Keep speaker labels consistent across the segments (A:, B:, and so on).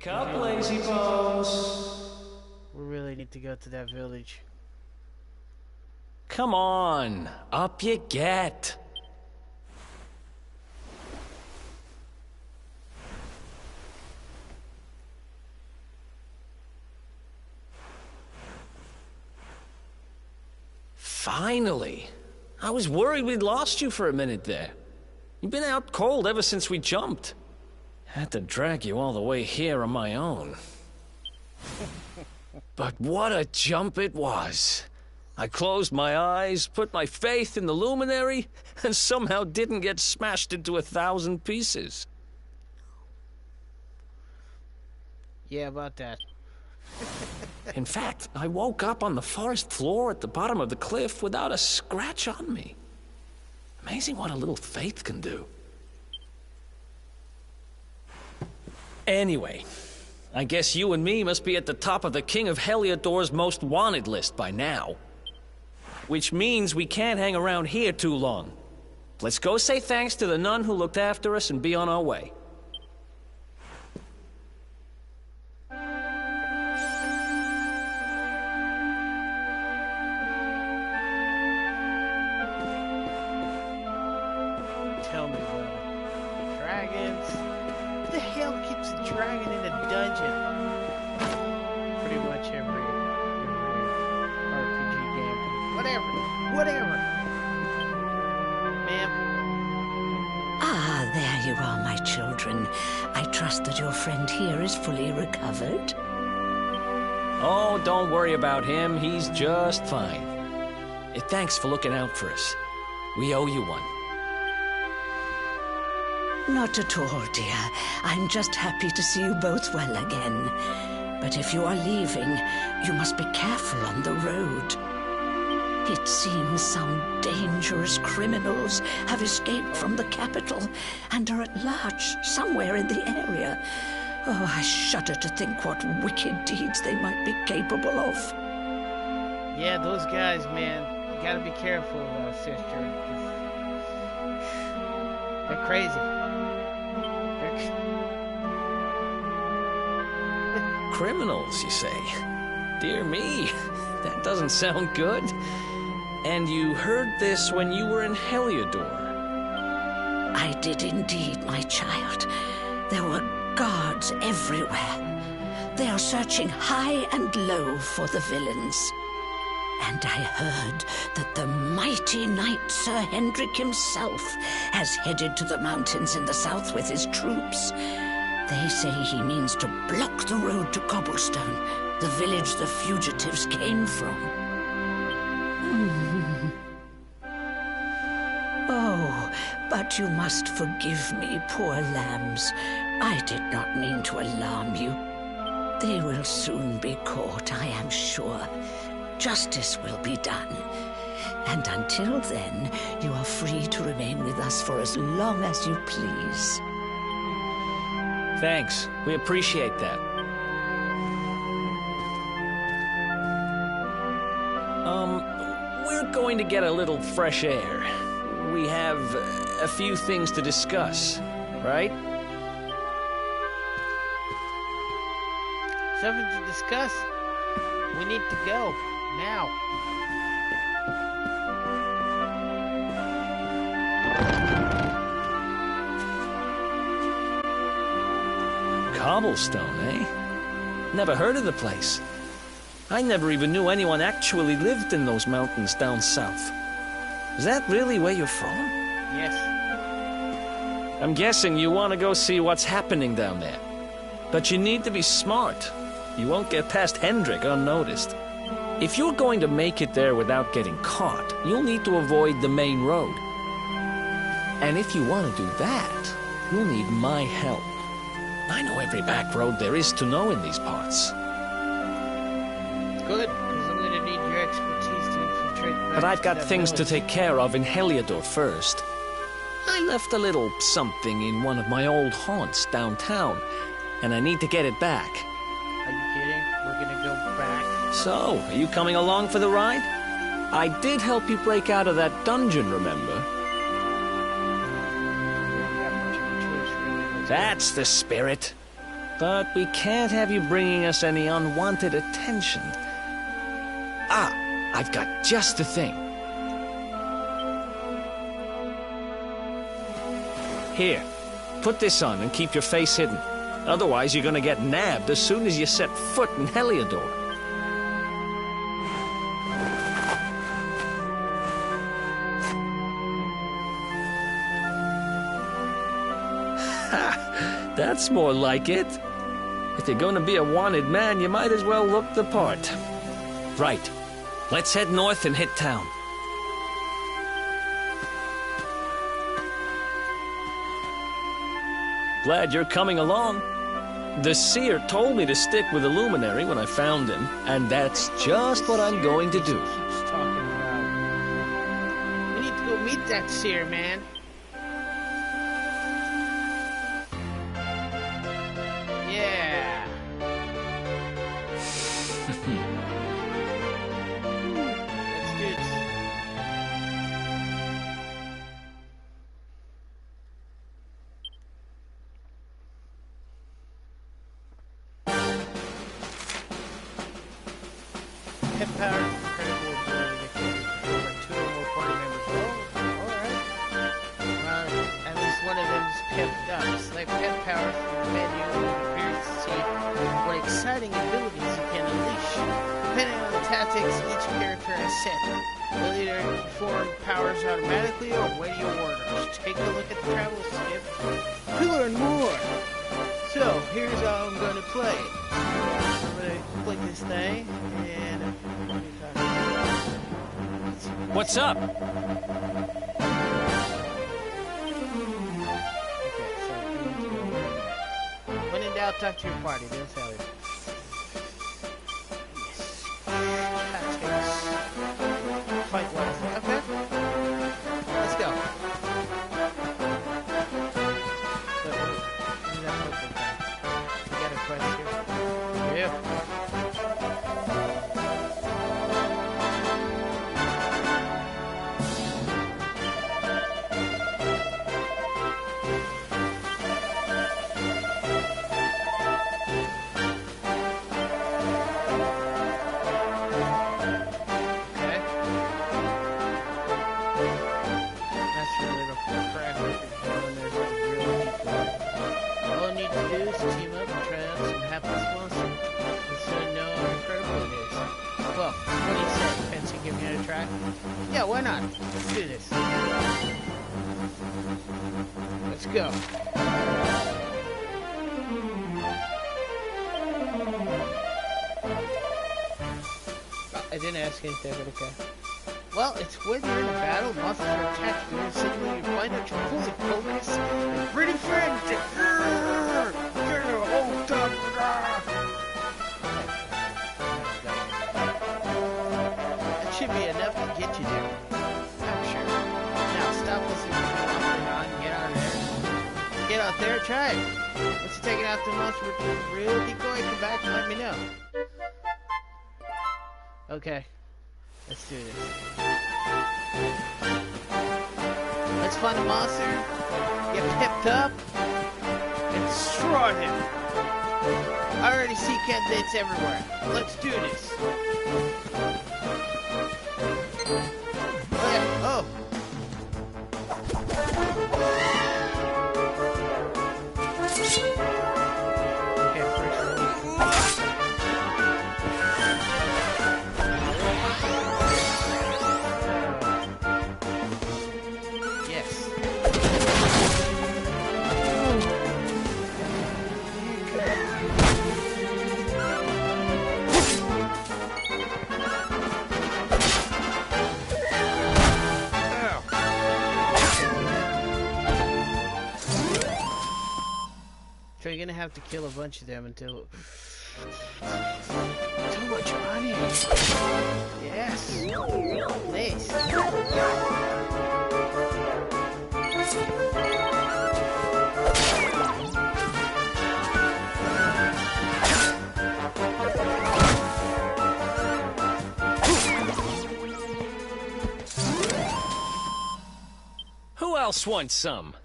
A: Wake up, lazy bones.
B: We really need to go to that village.
A: Come on, up you get. Finally. I was worried we'd lost you for a minute there. You've been out cold ever since we jumped. Had to drag you all the way here on my own. But what a jump it was. I closed my eyes, put my faith in the luminary, and somehow didn't get smashed into 1,000 pieces.
B: Yeah, about that.
A: In fact, I woke up on the forest floor at the bottom of the cliff without a scratch on me. Amazing what a little faith can do. Anyway, I guess you and me must be at the top of the King of Heliodor's most wanted list by now. Which means we can't hang around here too long. Let's go say thanks to the nun who looked after us and be on our way.
B: Tell me about it. Dragons? Who the hell keeps a dragon in a dungeon? Pretty much every RPG game. Whatever. Ma'am?
C: Ah, there you are, my children. I trust that your friend here is fully recovered.
A: Oh, don't worry about him. He's just fine. Thanks for looking out for us. We owe you one.
C: Not at all, dear. I'm just happy to see you both well again. But if you are leaving, you must be careful on the road. It seems some dangerous criminals have escaped from the capital and are at large somewhere in the area. Oh, I shudder to think what wicked deeds they might be capable of.
B: Yeah, those guys, man. You gotta be careful, sister. They're crazy.
A: Criminals, you say? Dear me, that doesn't sound good. And you heard this when you were in Heliodor?
C: I did indeed, my child. There were guards everywhere. They are searching high and low for the villains. And I heard that the mighty knight Sir Hendrik himself has headed to the mountains in the south with his troops. They say he means to block the road to Cobblestone, the village the fugitives came from. Oh, but you must forgive me, poor lambs. I did not mean to alarm you. They will soon be caught, I am sure. Justice will be done. And until then, you are free to remain with us for as long as you please.
A: Thanks. We appreciate that. We're going to get a little fresh air. We have a few things to discuss, right?
B: Something to discuss? We need to go. Now.
A: Cobblestone, eh? Never heard of the place. I never even knew anyone actually lived in those mountains down south. Is that really where you're from?
B: Yes.
A: I'm guessing you want to go see what's happening down there. But you need to be smart. You won't get past Hendrik unnoticed. If you're going to make it there without getting caught, you'll need to avoid the main road. And if you want to do that, you'll need my help. I know every back road there is to know in these parts.
B: Good, because I'm going to need your expertise to infiltrate back
A: But I've got
B: that
A: things to
B: village.
A: take care of in Heliodor first. I left a little something in one of my old haunts downtown, and I need to get it back.
B: Are you kidding? We're going to go back?
A: So, are you coming along for the ride? I did help you break out of that dungeon, remember?
B: We don't have much of a choice, really. Let's go.
A: That's the spirit. But we can't have you bringing us any unwanted attention. Ah, I've got just the thing. Here, put this on and keep your face hidden. Otherwise, you're gonna get nabbed as soon as you set foot in Heliodor. Ha! That's more like it. If you're gonna be a wanted man, you might as well look the part. Right. Let's head north and hit town. Glad you're coming along. The seer told me to stick with the luminary when I found him, and that's just what I'm going to do.
B: Keeps talking about. We need to go meet that seer, man. Yeah. Let's do this. Pep power, incredible ability to kill over 2 or more party members. Oh, alright. At least one of them is pepped up. Select pep power from the menu and it appears to see what exciting abilities you can unleash. Depending on the tactics each character has set, they'll either perform powers automatically or wait your orders. Take a look at the travel skip to learn more. So, here's how I'm going to play it. I'm going to click this thing, and...
A: What's up?
B: Okay, so... When in doubt, talk to your party. They'll tell you. Yes. Tactics. Fight wisely. Okay. Let's go. You got a quest here? Yeah. Okay. That's your little craft when there's a real people. All I need to do is team up and try out some hapless monster. And soon know how incredible it is. Well, what do you say? Fancy giving it a try? Yeah, why not? Let's do this. Let's go. Oh, I didn't ask anything, but okay. Well, it's when you're in a battle, monsters are attacked you, and suddenly you find out you're fully focused and pretty friends. That should be enough to get you there. I'm sure. Now stop listening to me and on. Get out there. Get out there, try it. Once you take it out the monster with a real decoy, come back and let me know. Okay. Let's do this. Let's find a monster, get pepped up, and destroy him. I already see candidates everywhere. Let's do this. Oh yeah, oh. Okay, yes. So you're gonna have to kill a bunch of them until... Too much money! Yes! Nice!
A: Who else wants some?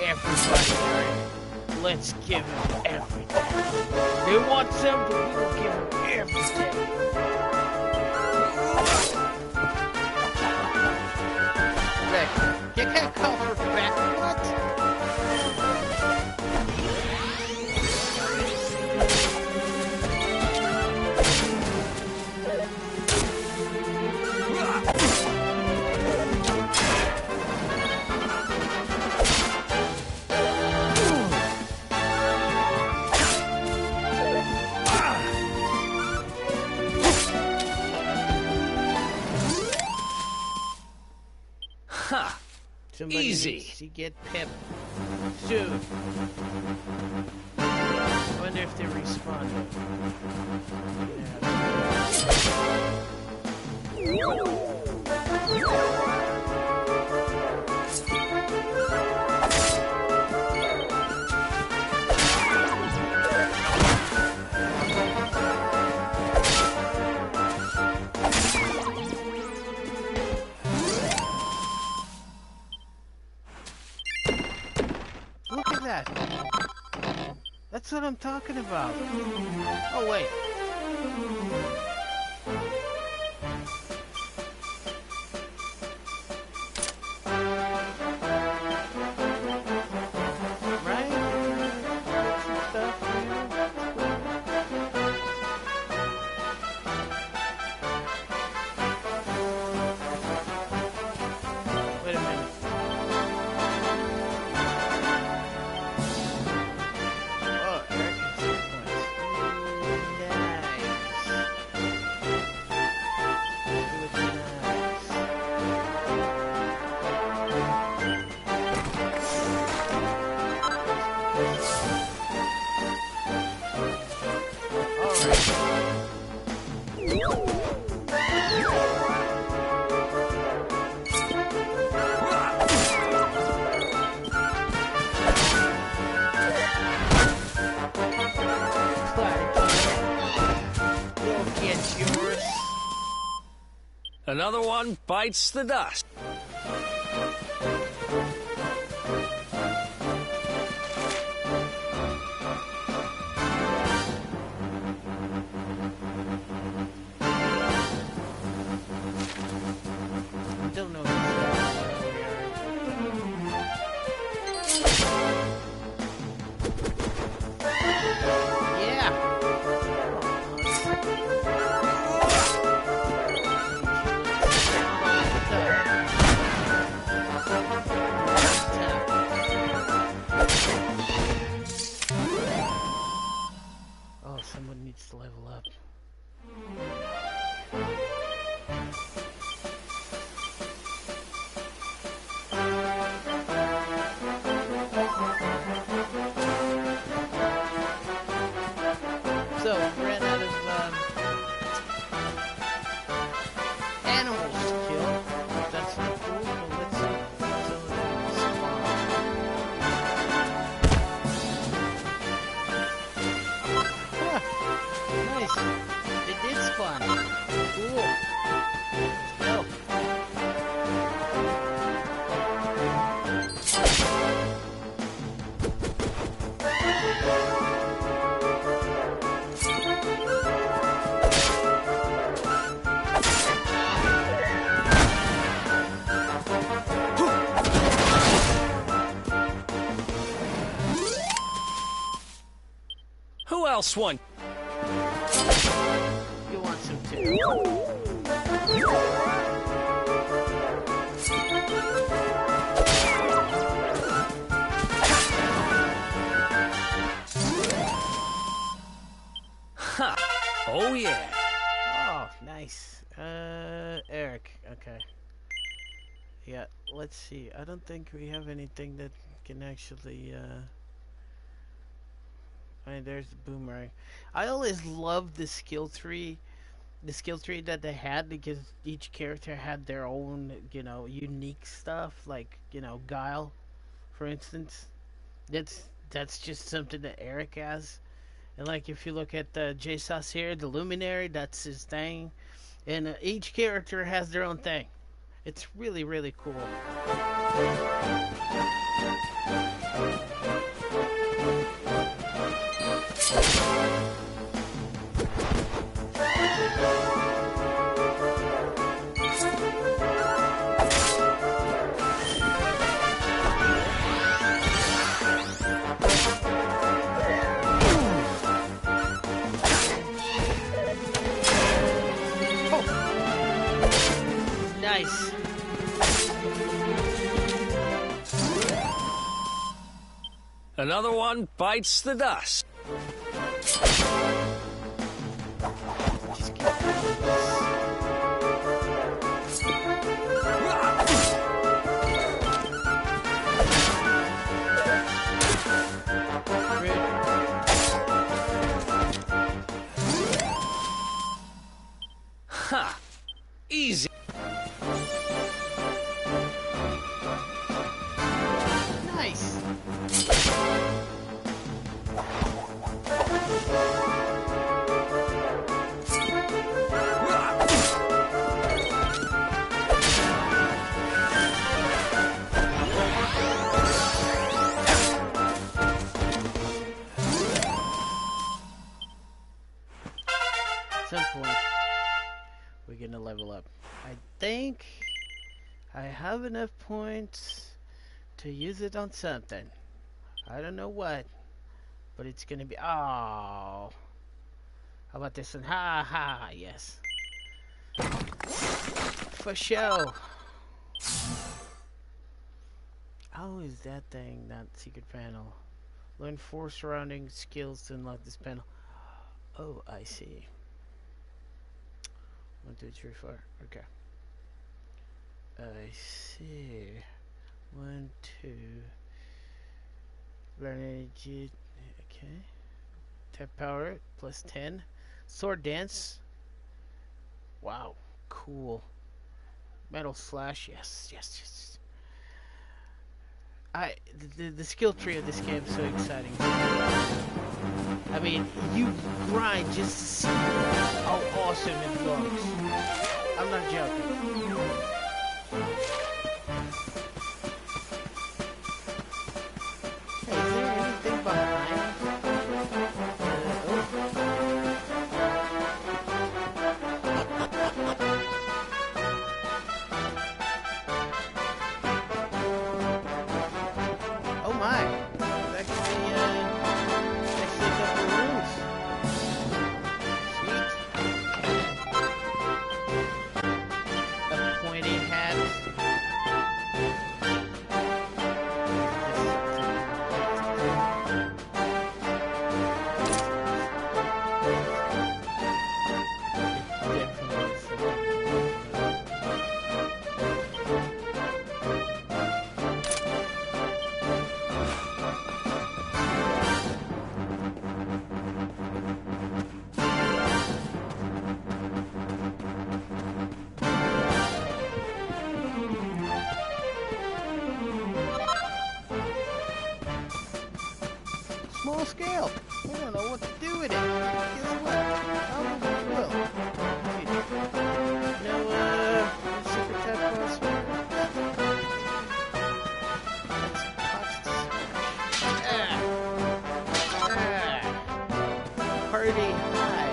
B: Everybody, Let's give him everything. They want something, we will give him everything. Rick, you can't call for back. What?
A: Ha!
B: Somebody
A: Easy.
B: needs to get Pip soon. I wonder if they respawn. Look at that. That's what I'm talking about. Oh, wait. Right? Get some stuff here. Wait a minute. Oh, there can see points. Nice. Do it nice. You'll get yours.
A: Another one bites the dust.
B: Don't know. Yeah. Oh, someone needs to level up. So, ran out of animals to kill. That's not cool, but let's see if some of them spawn. Huh, nice. It did spawn. Cool. Let's go.
A: Who else won?
B: You want some too?
A: Ha! Oh yeah.
B: Oh, nice. Eric. Okay. Yeah, let's see. I don't think we have anything that can actually, I mean, there's the boomerang. I always loved the skill tree that they had, because each character had their own, unique stuff. Like, Guile, for instance. That's just something that Eric has. And like, if you look at J Sauce here, the Luminary, that's his thing. And each character has their own thing. It's really, really cool. Nice.
A: Another one bites the dust.
B: Just keep doing this.
A: Ha! Easy.
B: Nice. At some point, we're gonna level up. I think I have enough points to use it on something. I don't know what, but it's gonna be. Oh, how about this one? Ha ha, yes. For show. How is that thing not secret panel? Learn 4 surrounding skills to unlock this panel. Oh, I see. 1, 2, 3, 4. Okay. I see. 1, 2. Learn energy. Okay. Tap power plus 10. Sword dance. Wow. Cool. Metal slash. Yes. Yes. Yes. The skill tree of this game is so exciting. I mean, you grind just to see how awesome it looks. I'm not joking. Hey, is there anything behind? Oh my! That could be actually a couple of rooms. Sweet. A pointy hat. Small scale. I don't know what to do with it. Guess what? I will. No, secret tab password. Party high.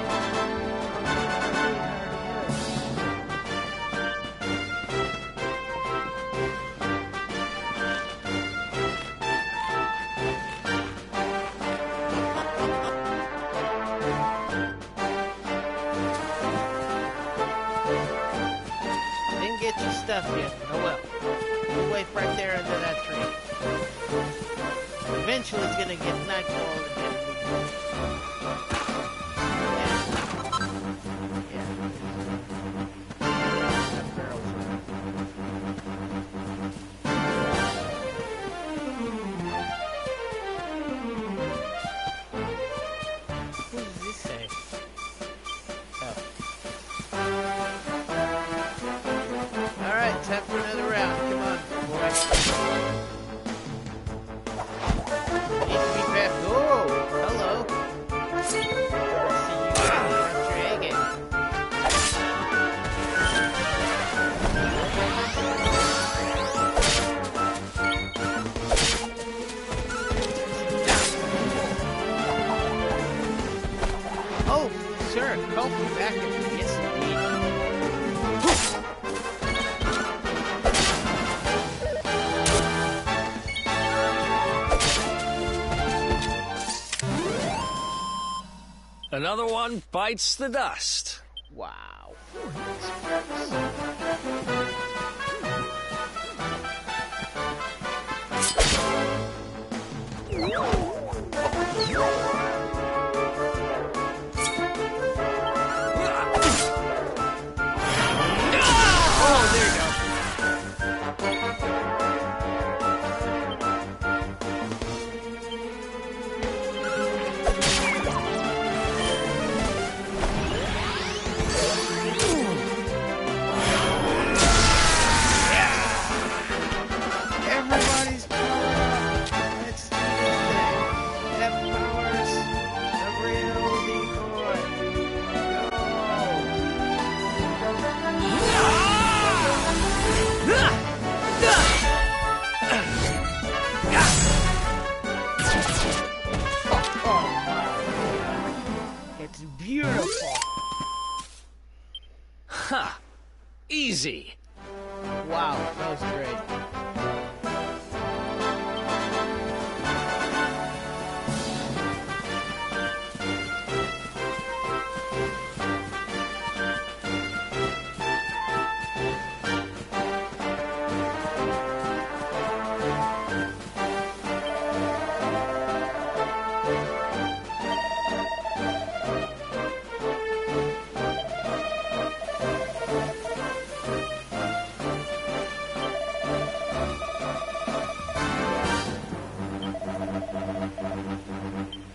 B: Didn't get your stuff yet. Oh well. We'll wait right there under that tree. Eventually it's gonna get nightfall again. What does this say? Oh. Alright, time for another round. Come on, boy. Need to be fast. Oh! sir. Call me back. Yes, indeed.
A: Another one bites the dust.
B: Wow. Oh, there you go. Everybody's powered up. Let's do this thing. That powers the real decoy. It's beautiful.
A: Ha! Easy.
B: Wow, that was great.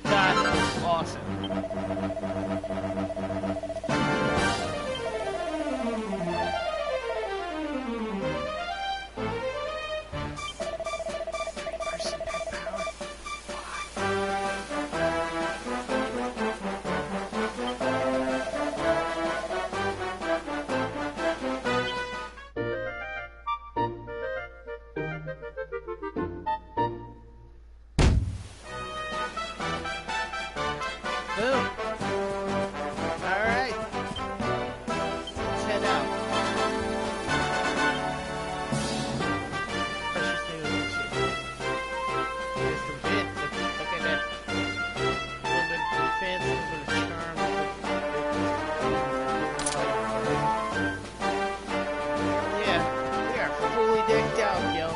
B: That was awesome. Three-person pet power. Boom. Alright. Let's head out. Precious new Elusive. Here's the bit. Look at that. A little bit of defense, a little bit of charm. Yeah, we are fully decked out, yo.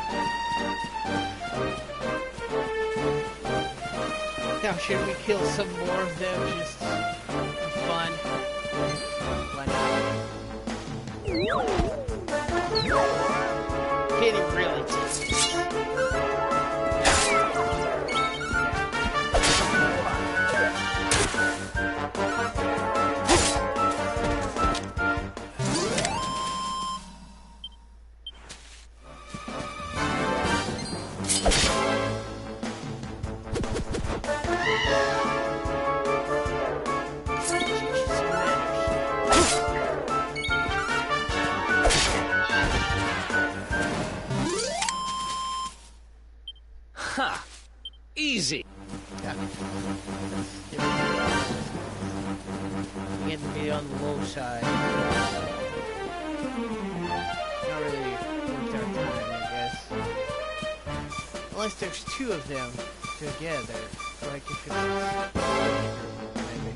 B: Now, should we kill some more of them just for fun? Why not? Can he really take it?
A: Ha! Easy.
B: Yeah. We get to be on the low side. Not really worth our time, I guess. Unless there's two of them together. Like if it's maybe.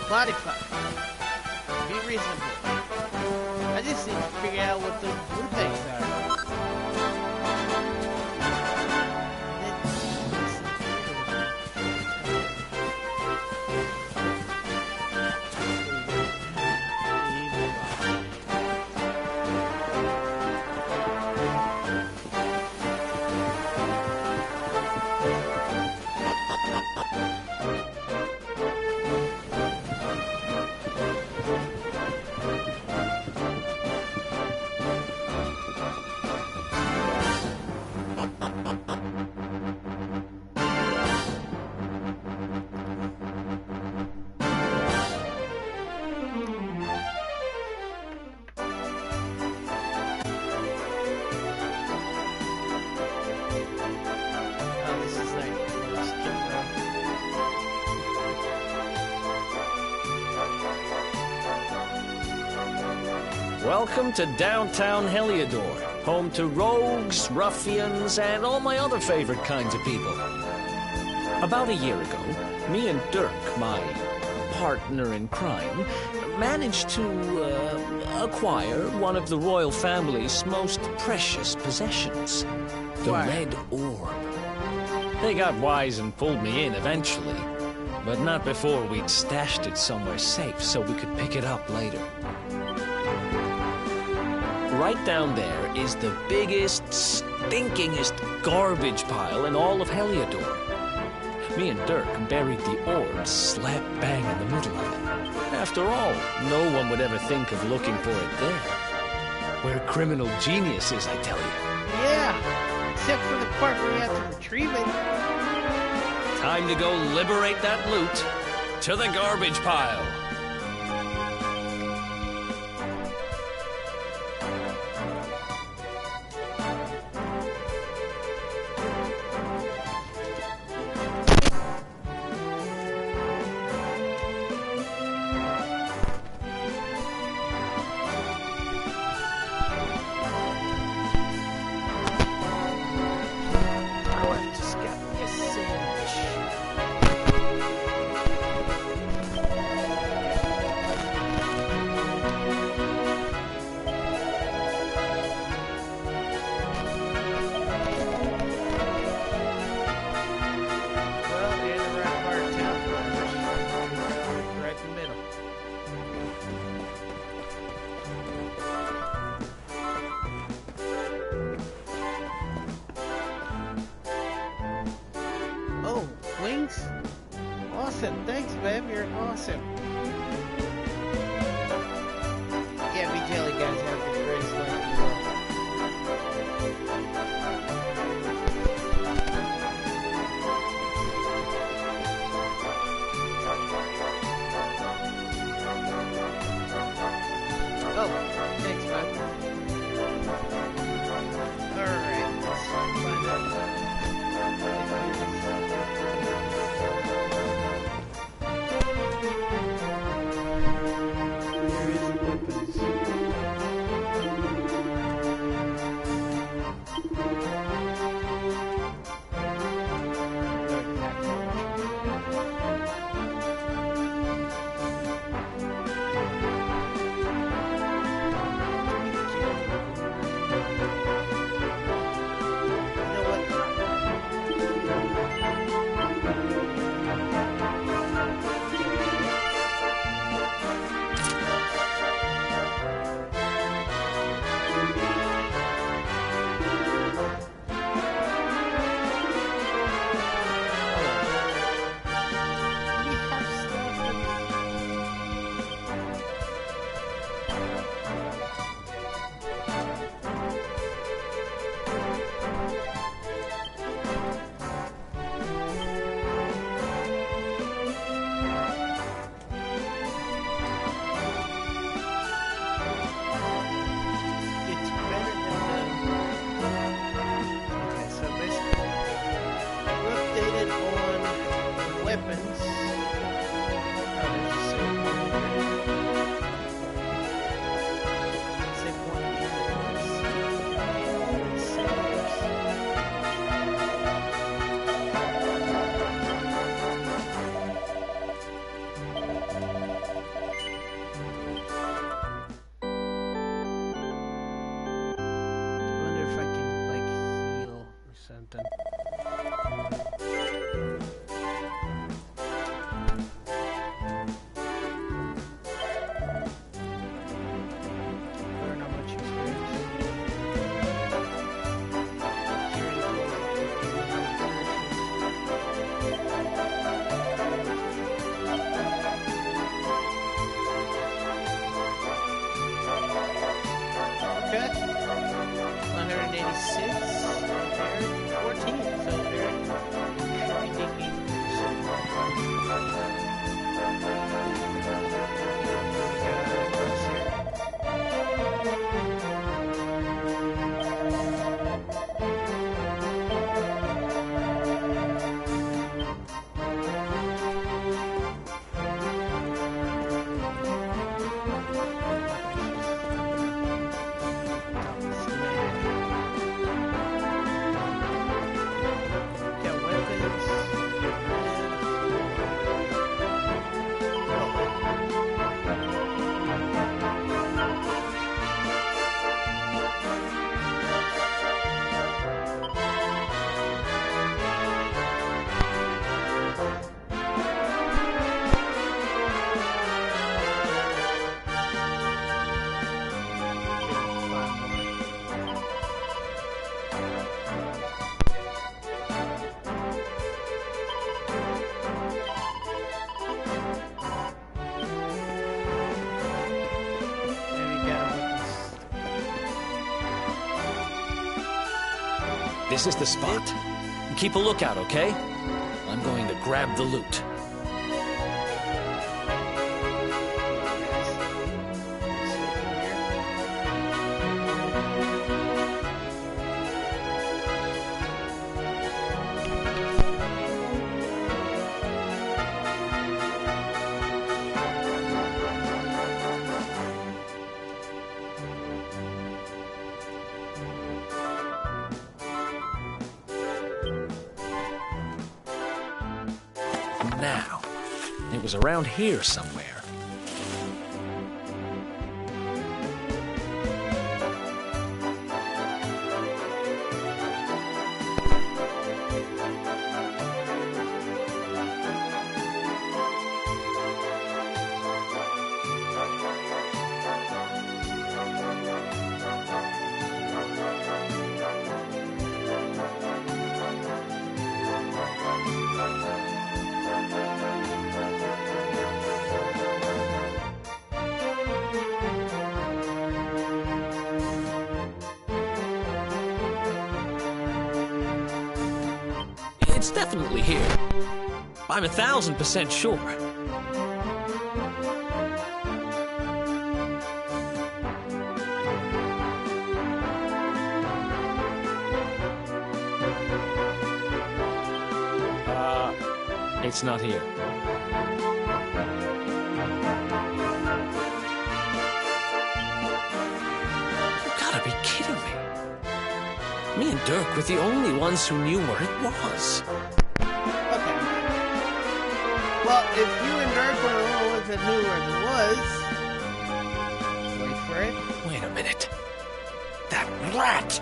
B: Body fuck. Be reasonable. I just need to figure out what those blue things are.
A: Welcome to downtown Heliodor, home to rogues, ruffians, and all my other favorite kinds of people. About a year ago, me and Dirk, my partner in crime, managed to acquire one of the royal family's most precious possessions, the Red Orb. They got wise and pulled me in eventually, but not before we'd stashed it somewhere safe so we could pick it up later. Right down there is the biggest, stinkingest garbage pile in all of Heliodor. Me and Dirk buried the orb slap bang in the middle of it. After all, no one would ever think of looking for it there. We're criminal geniuses, I tell you.
B: Yeah, except for the part where you have to retrieve it.
A: Time to go liberate that loot to the garbage pile.
B: Awesome. Thanks, babe. You're awesome. Yeah, we jelly guys have the greatest life in the world. Oh, thanks, bud. Alright, let's find out. Okay. 186. Eric, 14. So Eric should be taking
A: this is the spot. Keep a lookout, okay? I'm going to grab the loot. Now, it was around here somewhere. It's definitely here. I'm 1,000% sure. It's not here. You gotta be kidding me. Me and Dirk were the only ones who knew where it was.
B: Okay. Well, if you and Dirk were the only ones that knew where it was, wait for it.
A: Wait a minute. That rat!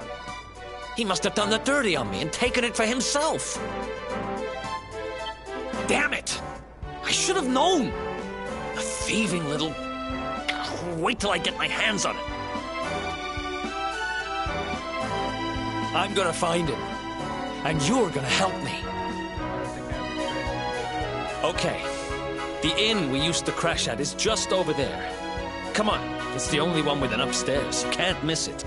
A: He must have done the dirty on me and taken it for himself. Damn it! I should have known! A thieving little... Wait till I get my hands on it. I'm gonna find him. And you're gonna help me. Okay. The inn we used to crash at is just over there. Come on. It's the only one with an upstairs. You can't miss it.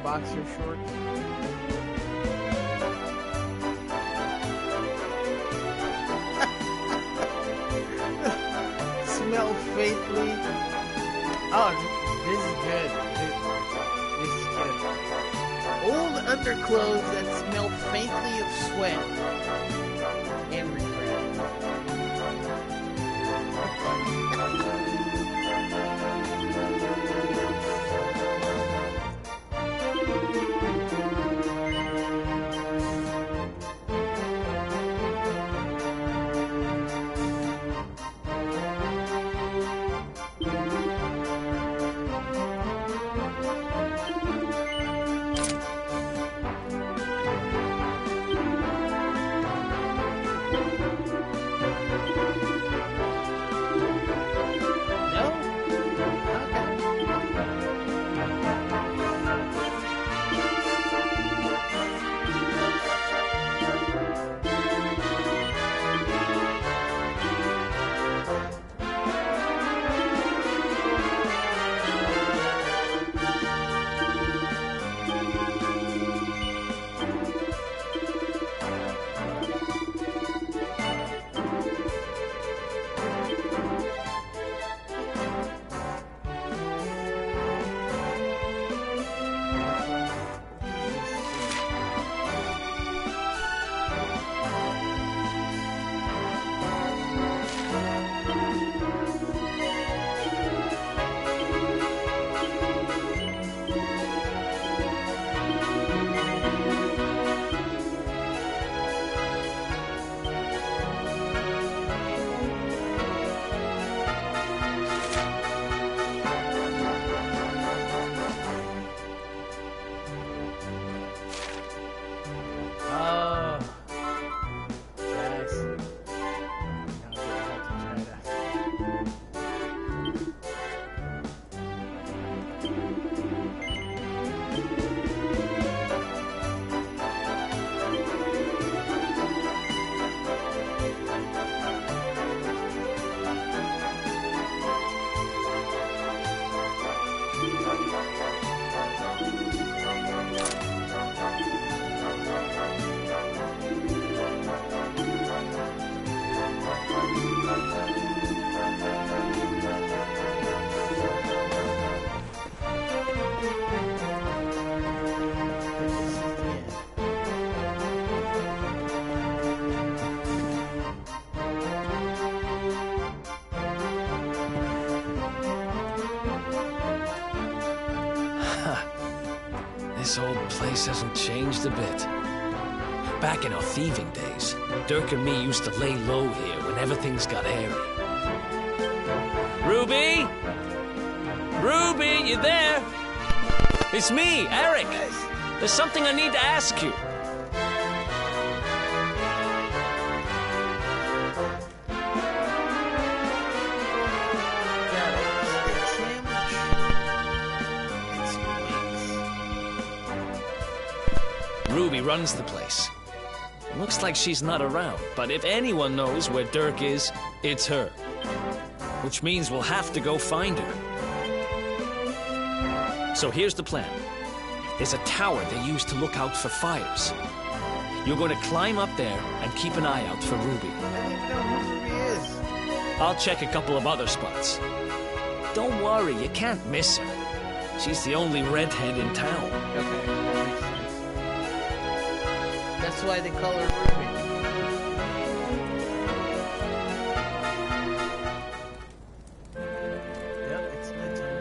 B: Boxer shorts. Smell faintly. Oh, this is good. This is good. Old underclothes that smell faintly of sweat and
A: place hasn't changed a bit. Back in our thieving days, Dirk and me used to lay low here whenever things got hairy. Ruby? Ruby, you there? It's me, Eric. There's something I need to ask you. Ruby runs the place. Looks like she's not around, but if anyone knows where Dirk is, it's her. Which means we'll have to go find her. So here's the plan. There's a tower they use to look out for fires. You're going to climb up there and keep an eye out for Ruby.
B: I don't even know who Ruby is.
A: I'll check a couple of other spots. Don't worry, you can't miss her. She's the only redhead in town.
B: Okay, that makes sense. That's why they call her Ruby. Yep, it's bedtime.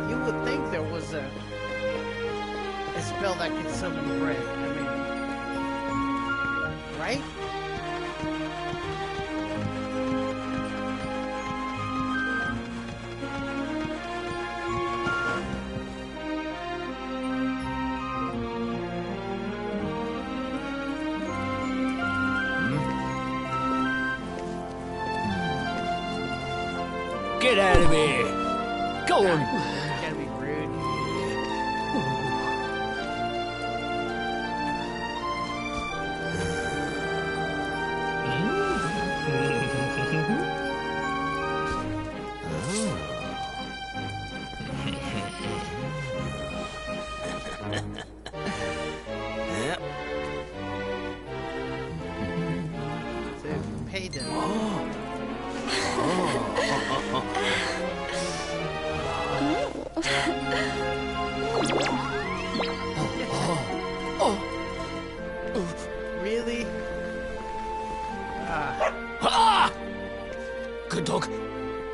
B: You would think there was a spell that could summon bread. I mean, right?
A: Get out of here! Go on!
B: Gotta be rude.
A: Yep.
B: So pay them. Really?
A: Ah! Good dog.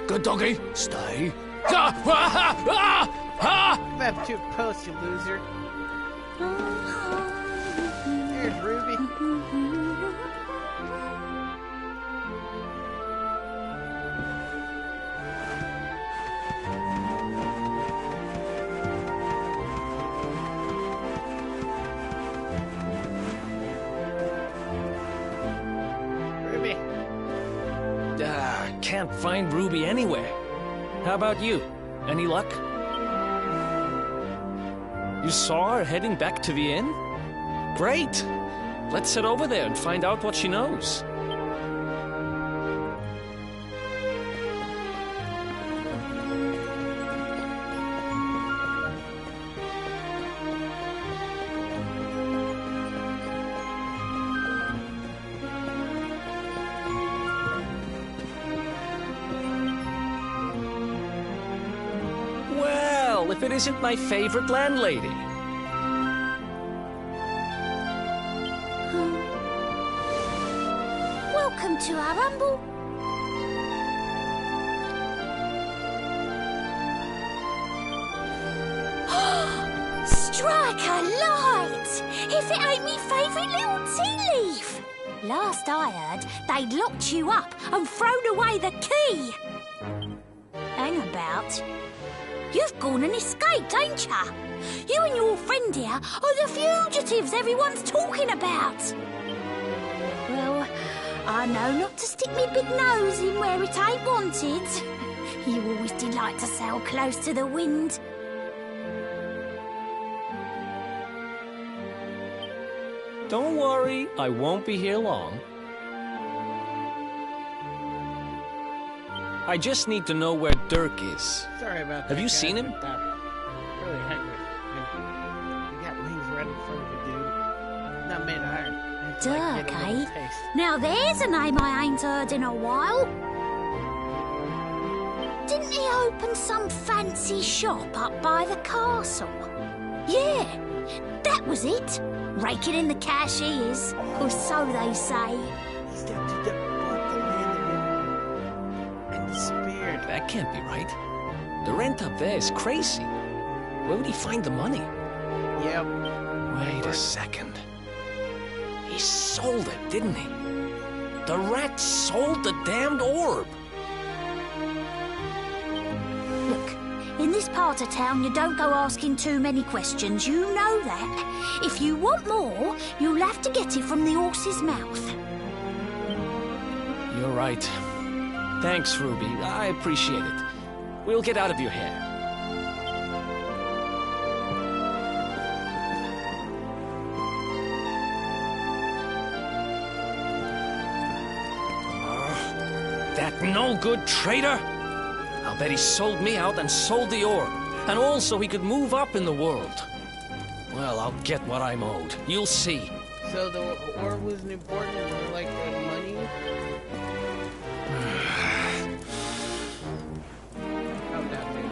A: Good doggy. Stay. Ah! Ah! Ah! Ah!
B: Map to a post, you loser. Here's Ruby. Ruby.
A: Can't find Ruby anywhere. How about you? Any luck? You saw her heading back to the inn? Great! Let's head over there and find out what she knows. Well, if it isn't my favorite landlady.
D: Welcome to our humble. Strike a light! If it ain't me favourite little tea leaf. Last I heard, they'd locked you up and thrown away the key. Hang about. You've gone and escaped, ain't ya? You and your friend here are the fugitives everyone's talking about. Well, I know not to stick me big nose in where it ain't wanted. You always delight to sail close to the wind.
A: Don't worry, I won't be here long. I just need to know where Dirk is.
B: Sorry about that.
A: Have you
B: guys,
A: seen him?
B: but I'm really hungry. And you got wings right in front of you, dude. Not made of iron. It's like,
D: Dirk,
B: get a little
D: eh?
B: taste.
D: Now there's a name I ain't heard in a while. Didn't he open some fancy shop up by the castle? Yeah, that was it. Raking in the cash he is, or so they say.
B: He's got to bought the land and disappeared.
A: That can't be right. The rent up there is crazy. Where would he find the money?
B: Yep.
A: Wait a second. He sold it, didn't he? The rat sold the damned orb.
D: Look, in this part of town, you don't go asking too many questions. You know that. If you want more, you'll have to get it from the horse's mouth.
A: You're right. Thanks, Ruby. I appreciate it. We'll get out of your hair. That no-good traitor! I'll bet he sold me out and sold the orb. And also he could move up in the world. Well, I'll get what I'm owed. You'll see.
B: So the orb wasn't important, more like the money? Oh, that dude.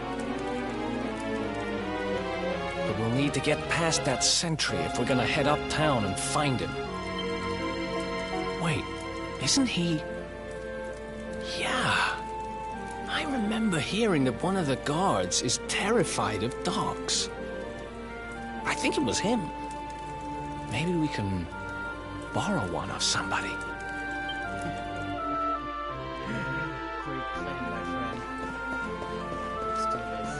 A: But we'll need to get past that sentry if we're gonna head uptown and find him. Wait, isn't he... Yeah. I remember hearing that one of the guards is terrified of dogs. I think it was him. Maybe we can borrow one of somebody.
B: Great plan, my friend. Let's do this.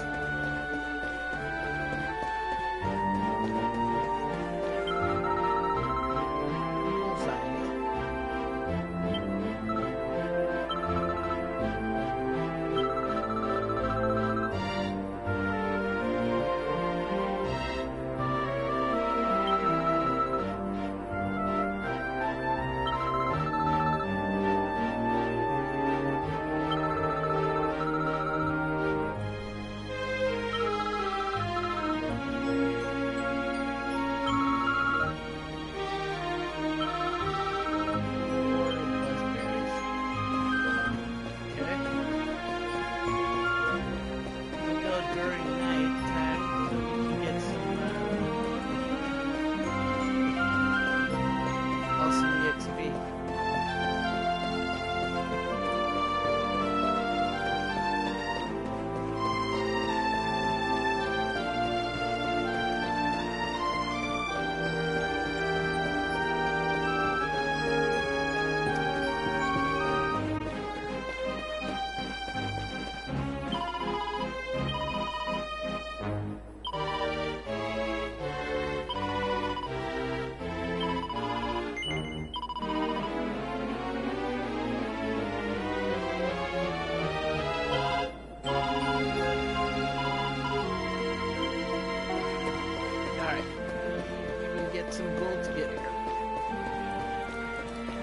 B: some gold to get here.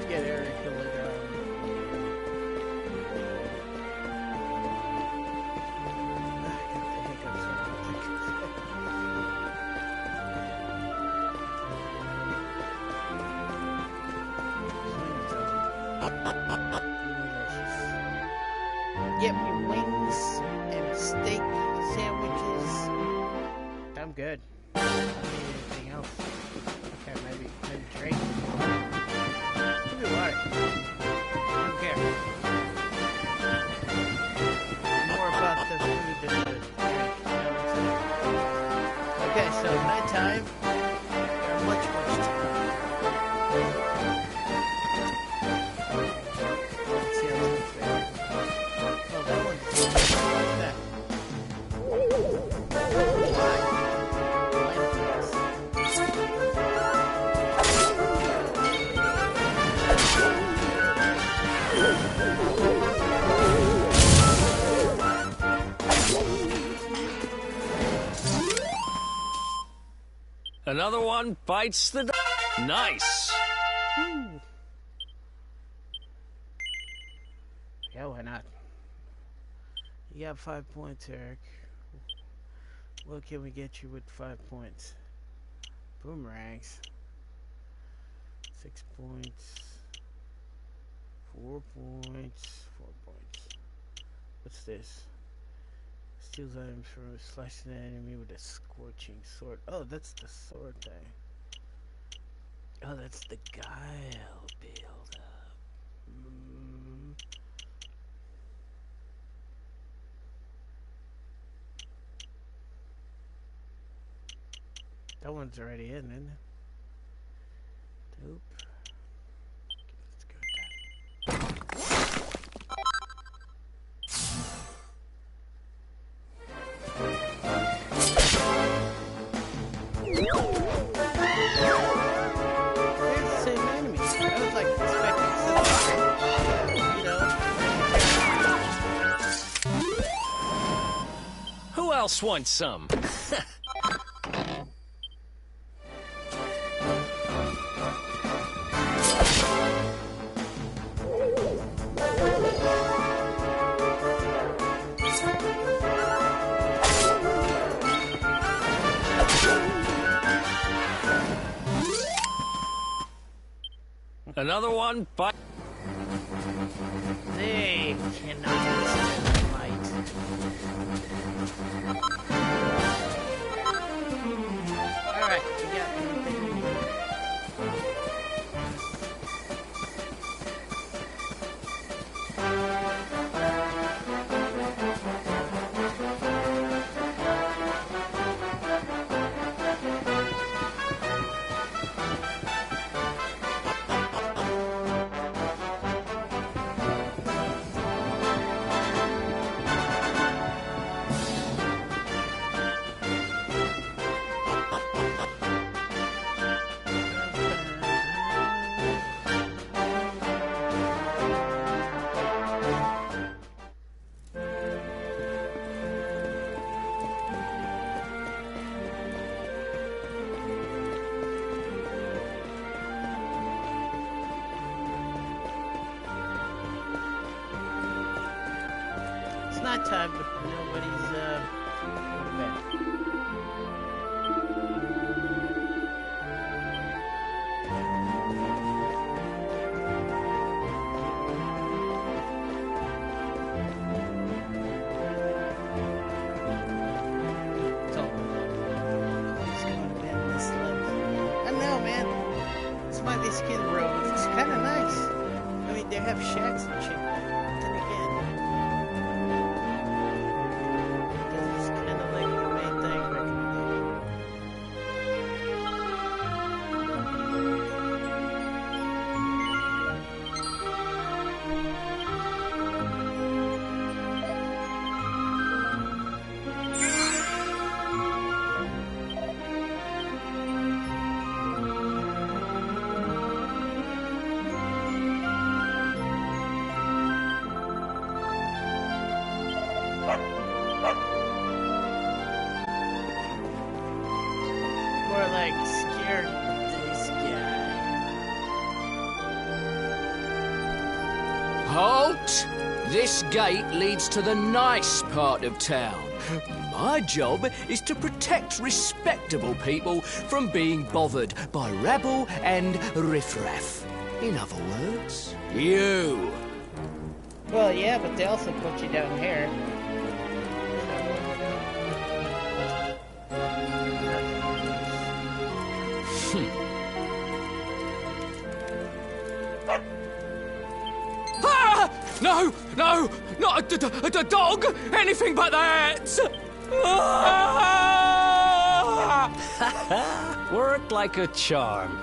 B: To get Eric to later on. Get me wings and steak sandwiches. I'm good. I don't need anything else. Okay, maybe drink. Maybe water. I don't care. More about the food than the drink. Okay, so nighttime. Got much time. Let's see how this fares. Oh, that one's like that.
A: Another one bites the dust. Nice.
B: Woo. Yeah, why not? You got 5 points, Eric. What can we get you with 5 points? Boomerangs. 6 points. 4 points. 4 points. What's this? Steals items from slashing an enemy with a scorching sword. Oh, that's the sword thing. Oh, that's the guile build up. That one's already in, isn't it? Dope. Let's go with that. They're the same enemies. I was like expecting something,
A: Who else wants some? Another one, but
B: They cannot withstand the light. Alright, we got everything we need. It's not time to nobody's go to bed. So he's going to bed this love. I don't know, man. This might be Skid Row. It's kind of nice. I mean, they have shacks and shit. But then again, it's kind of like the main thing recommendation. More like scared this guy.
E: Halt! This gate leads to the nice part of town. My job is to protect respectable people from being bothered by rabble and riffraff. In other words, you.
B: Well, yeah, but they also put you down here.
E: Ah! No! No! Not a dog! Anything but that! Ah!
A: worked like a charm.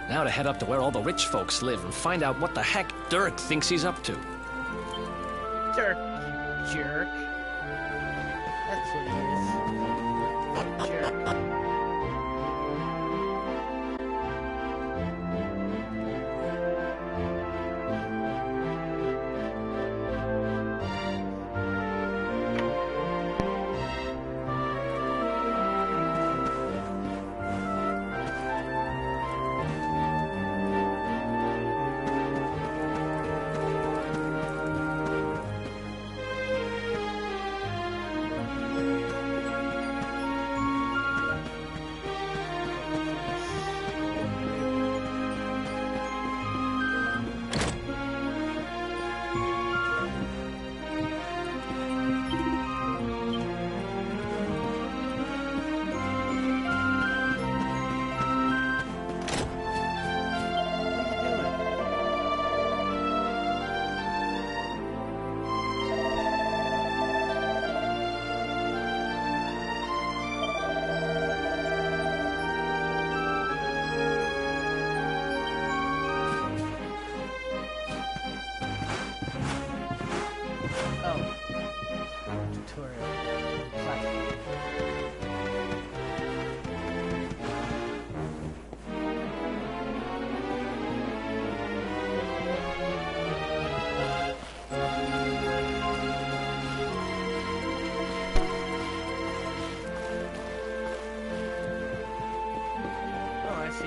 A: Now to head up to where all the rich folks live and find out what the heck Dirk thinks he's up to.
B: Dirk, you jerk. That's what he is. Jerk.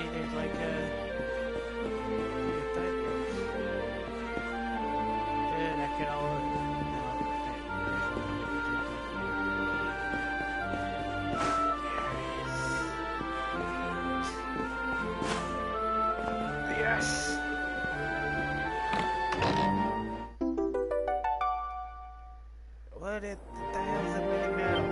B: see, there's like a that could all. Yes. What the hell's a mini metal?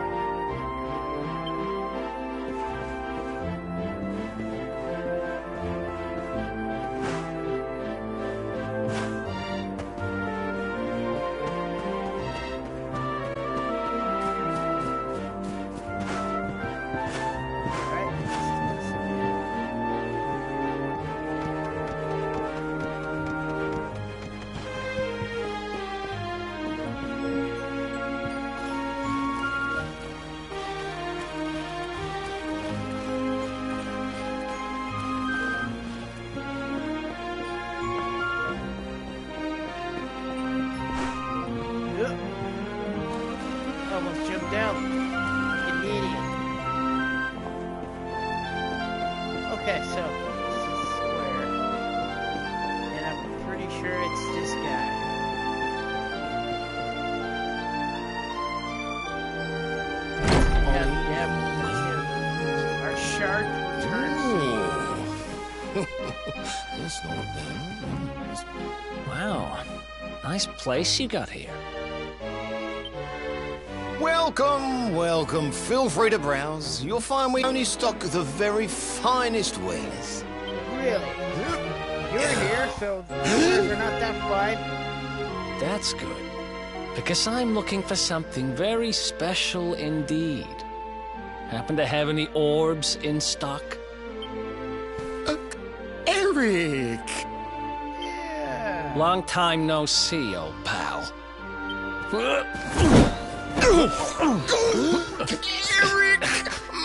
B: Almost jumped out. An idiot. Okay, so this is square. And I'm pretty sure it's this guy. Yep, that's him. Our shark returns.
F: That's not bad.
A: Wow. Nice place you got here.
F: Welcome, welcome. Feel free to browse. You'll find we only stock the very finest wares.
B: Really? You're here, so we're not that fine.
A: That's good. Because I'm looking for something very special indeed. Happen to have any orbs in stock?
F: Eric!
B: Yeah.
A: Long time no see, old pal.
F: Eric!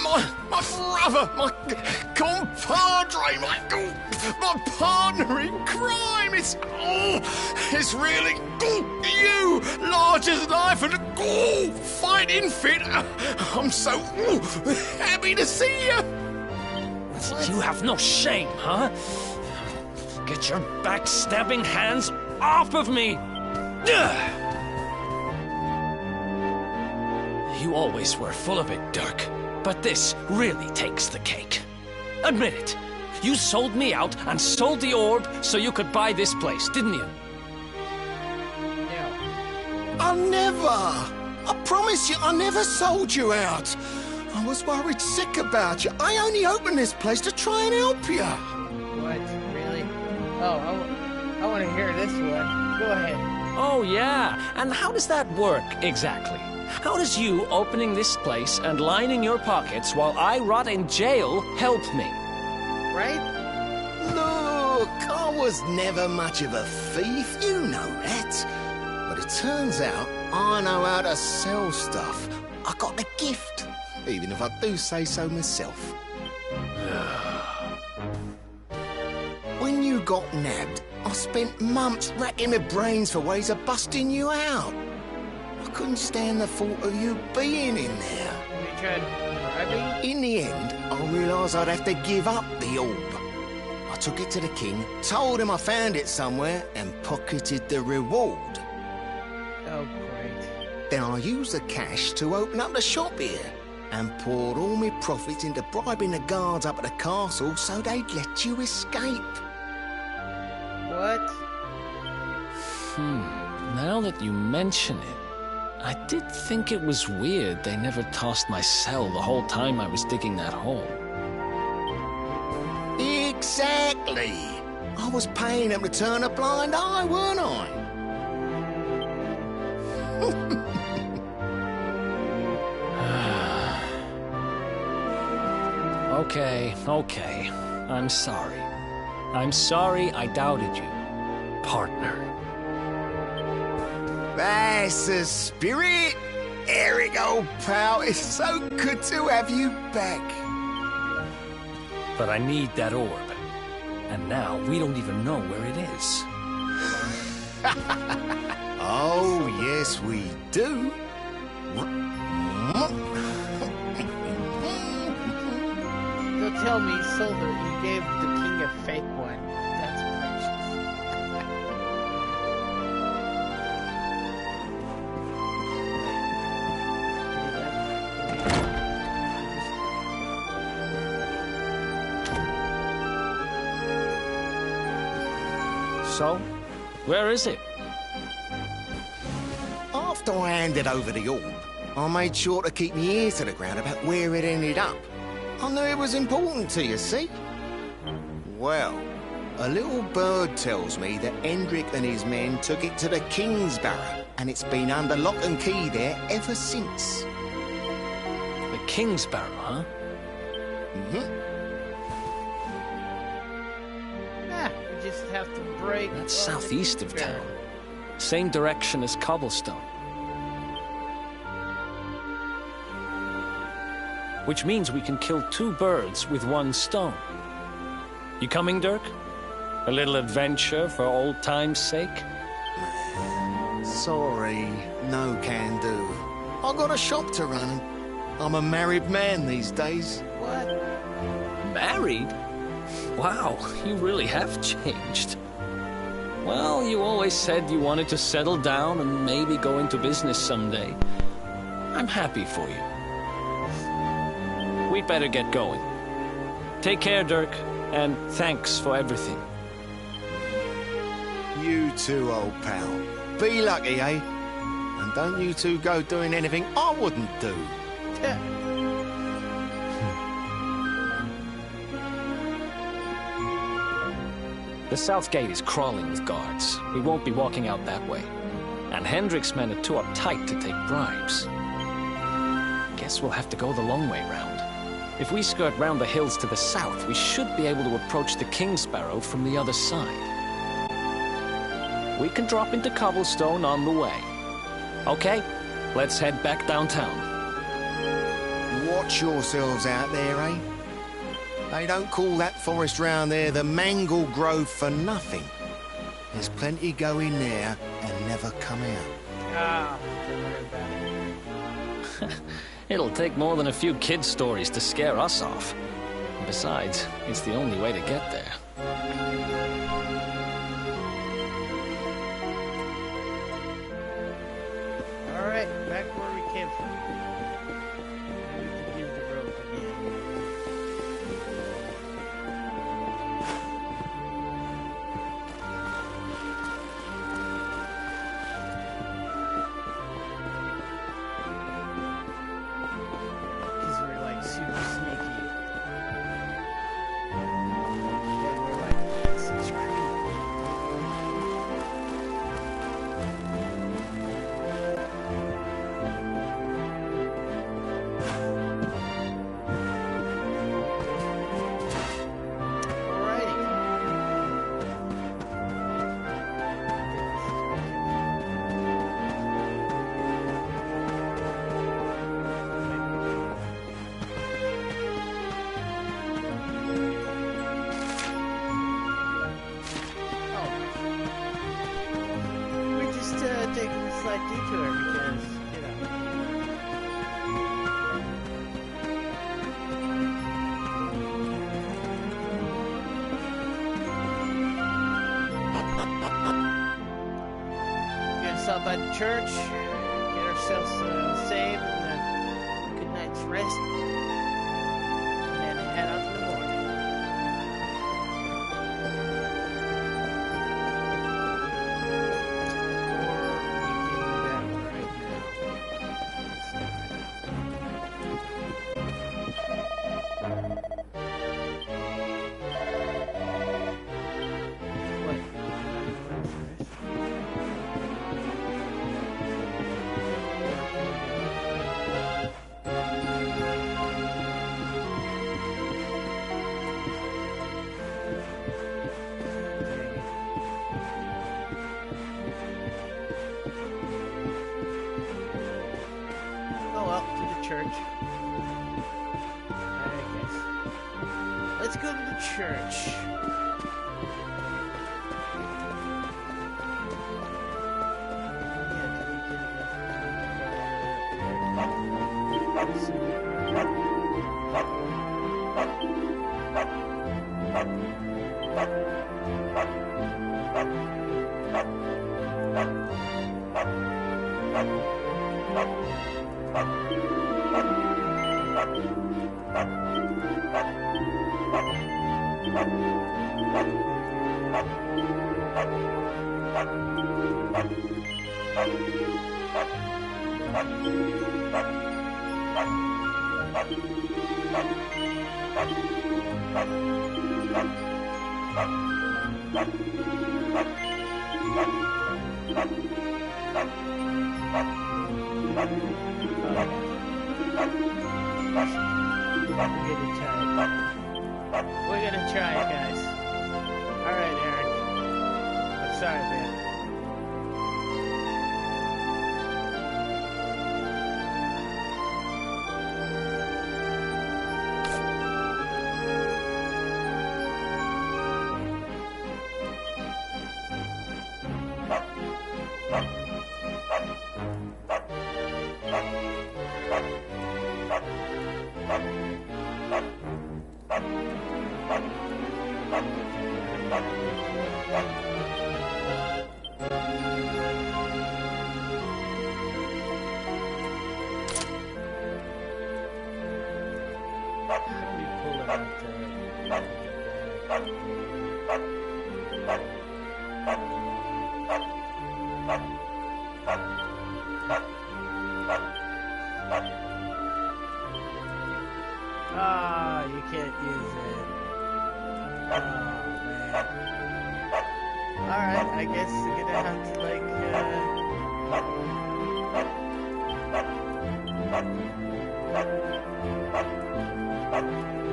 F: My brother, my compadre, my partner in crime! It's really you, large as life and fighting fit. I'm so happy to see you.
A: You have no shame, huh? Get your backstabbing hands off of me! You always were full of it, Dirk. But this really takes the cake. Admit it. You sold me out and sold the orb so you could buy this place, didn't you?
B: Yeah.
F: I never! I promise you, I never sold you out. I was worried sick about you. I only opened this place to try and help you.
B: What? Really? Oh, I want to hear this one. Go ahead.
A: Oh, yeah. And how does that work, exactly? How does you opening this place and lining your pockets while I rot in jail help me?
B: Right?
F: Look, I was never much of a thief, you know that. But it turns out I know how to sell stuff. I got the gift, even if I do say so myself. When you got nabbed, I spent months racking my brains for ways of busting you out. I couldn't stand the thought of you being in there.
B: You tried bribing?
F: In the end, I realised I'd have to give up the orb. I took it to the king, told him I found it somewhere, and pocketed the reward.
B: Oh, great.
F: Then I used the cash to open up the shop here, and poured all my profits into bribing the guards up at the castle so they'd let you escape.
B: What?
A: Now that you mention it, I did think it was weird they never tossed my cell the whole time I was digging that hole.
F: Exactly. I was paying them to turn a blind eye, weren't I?
A: Okay. I'm sorry. I'm sorry I doubted you, partner.
F: That's the spirit. Eric, old pal, it's so good to have you back.
A: But I need that orb. And now we don't even know where it is.
F: Oh, yes, we do.
B: Don't tell me he sold her, he gave the king a fake one. That's precious.
A: So, where is it?
F: After I handed over the orb, I made sure to keep my ears to the ground about where it ended up. I knew it was important to you, see? Well, a little bird tells me that Hendrik and his men took it to the King's Barrow, and it's been under lock and key there ever since.
A: The King's Barrow, huh?
F: Mm-hmm.
B: We just have to break.
A: That's southeast of town. Same direction as Cobblestone. Which means we can kill 2 birds with 1 stone. You coming, Dirk? A little adventure for old time's sake?
F: Sorry, no can do. I got a shop to run, and I'm a married man these days.
B: What?
A: Married? Wow, you really have changed. Well, you always said you wanted to settle down and maybe go into business someday. I'm happy for you. We'd better get going. Take care, Dirk, and thanks for everything.
F: You too, old pal. Be lucky, eh? And don't you two go doing anything I wouldn't do.
A: The south gate is crawling with guards. We won't be walking out that way. And Hendrik's men are too uptight to take bribes. Guess we'll have to go the long way round. If we skirt round the hills to the south, we should be able to approach the King's Barrow from the other side. We can drop into Cobblestone on the way. Okay, let's head back downtown.
F: Watch yourselves out there, eh? They don't call that forest round there the Mangle Grove for nothing. There's plenty go in there and never come out.
B: Ah, don't worry about it.
A: It'll take more than a few kid stories to scare us off. Besides, it's the only way to get there.
B: All right, back where we came from. Now we can use the rope again. Because we're like super sneaky. And we're like, Assassin's Creed. We're just taking a slight detour because, you know. We're gonna stop by the church, get ourselves saved, and a good night's rest, and then head out in the morning. Oh well, to the church. I guess. Let's go to the church. Yeah, did we get enough? We're gonna try it, guys. Alright, Eric. I'm sorry, man. Ah, you can't use it. Oh, man. Alright, I guess you're gonna have to, like,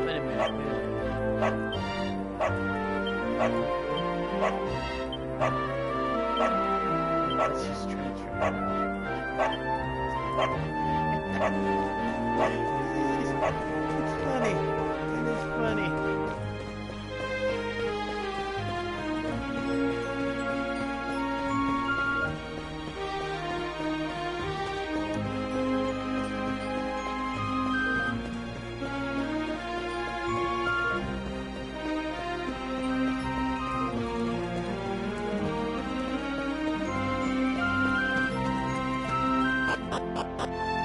B: wait a minute. Let's just transfer it. It's funny. It is funny.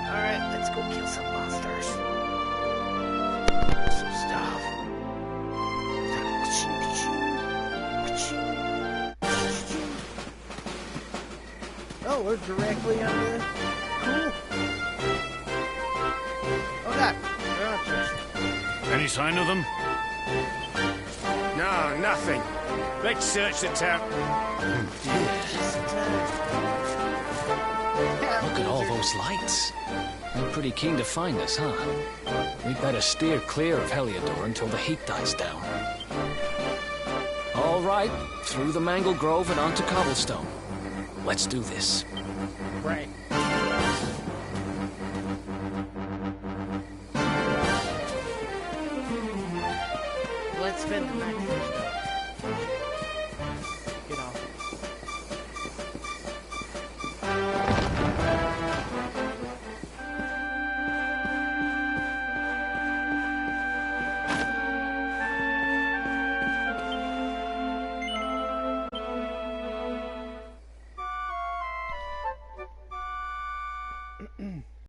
B: Alright, let's go kill some monsters. Some stuff. Oh, we're directly under the... Cool. Oh god, they're monsters.
G: Any sign of them?
H: No, nothing. Let's search the town.
A: Look at all those lights. They're pretty keen to find us, huh? We'd better steer clear of Heliodor until the heat dies down. All right, through the mangle grove and onto cobblestone. Let's do this.
B: Right. Let's spend the night first, though.